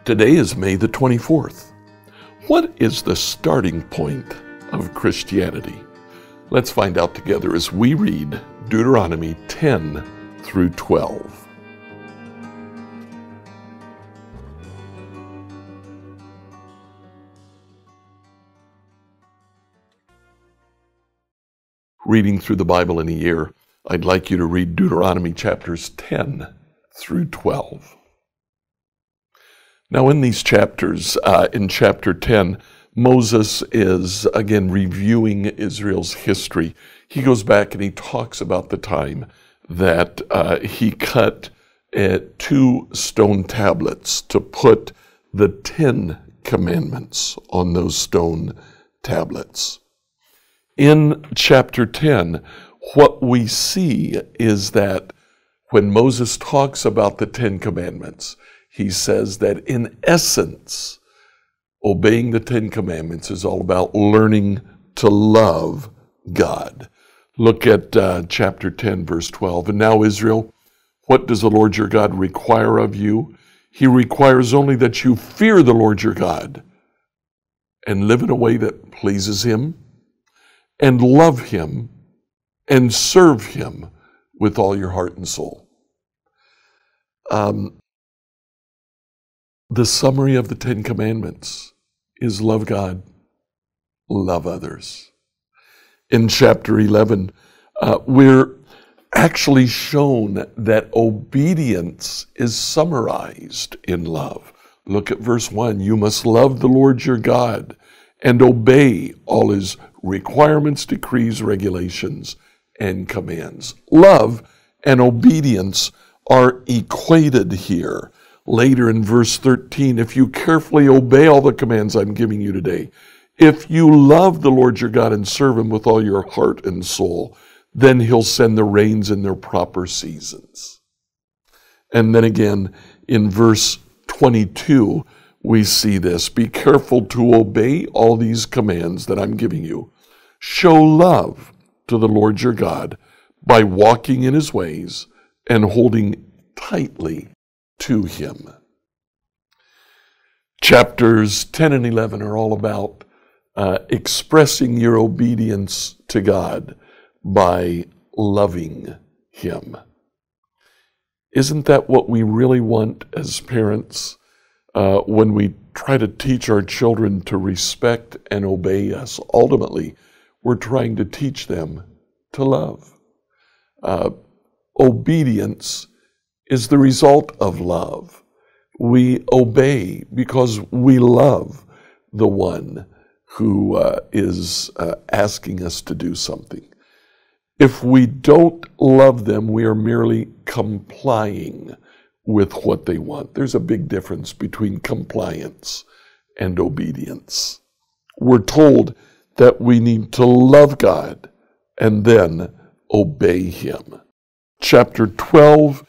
Today is May the 24th. What is the starting point of Christianity? Let's find out together as we read Deuteronomy 10 through 12. Reading through the Bible in a year, I'd like you to read Deuteronomy chapters 10 through 12. Now in these chapters, in chapter 10, Moses is again reviewing Israel's history. He goes back and he talks about the time that he cut 2 stone tablets to put the 10 commandments on those stone tablets. In chapter 10, what we see is that when Moses talks about the 10 commandments, he says that in essence, obeying the 10 commandments is all about learning to love God. Look at chapter 10, verse 12. And now, Israel, what does the Lord your God require of you? He requires only that you fear the Lord your God and live in a way that pleases him and love him and serve him with all your heart and soul. The summary of the 10 commandments is love God, love others. In chapter 11, we're actually shown that obedience is summarized in love. Look at verse 1. You must love the Lord your God and obey all his requirements, decrees, regulations, and commands. Love and obedience are equated here. Later in verse 13, if you carefully obey all the commands I'm giving you today, if you love the Lord your God and serve him with all your heart and soul, then he'll send the rains in their proper seasons. And then again in verse 22, we see this. Be careful to obey all these commands that I'm giving you. Show love to the Lord your God by walking in his ways and holding tightly to him. Chapters 10 and 11 are all about expressing your obedience to God by loving him. Isn't that what we really want as parents when we try to teach our children to respect and obey us? Ultimately, we're trying to teach them to love. Obedience is the result of love. We obey because we love the one who is asking us to do something. If we don't love them, we are merely complying with what they want. There's a big difference between compliance and obedience. We're told that we need to love God and then obey him. Chapter 12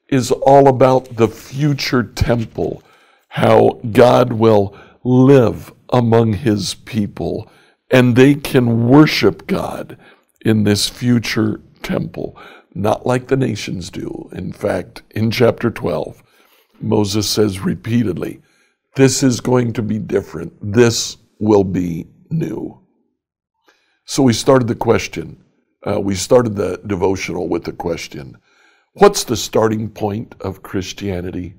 is all about the future temple, how God will live among his people, and they can worship God in this future temple, not like the nations do. In fact, in chapter 12, Moses says repeatedly, this is going to be different. This will be new. So we started the devotional with the question, what's the starting point of Christianity?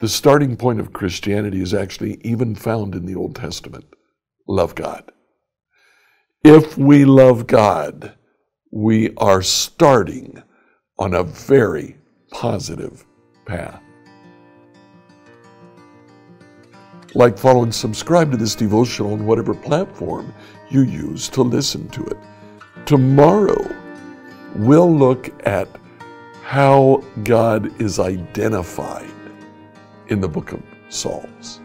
The starting point of Christianity is actually even found in the Old Testament. Love God. If we love God, we are starting on a very positive path. Like, follow, and subscribe to this devotional on whatever platform you use to listen to it. Tomorrow, we'll look at how God is identified in the book of Psalms.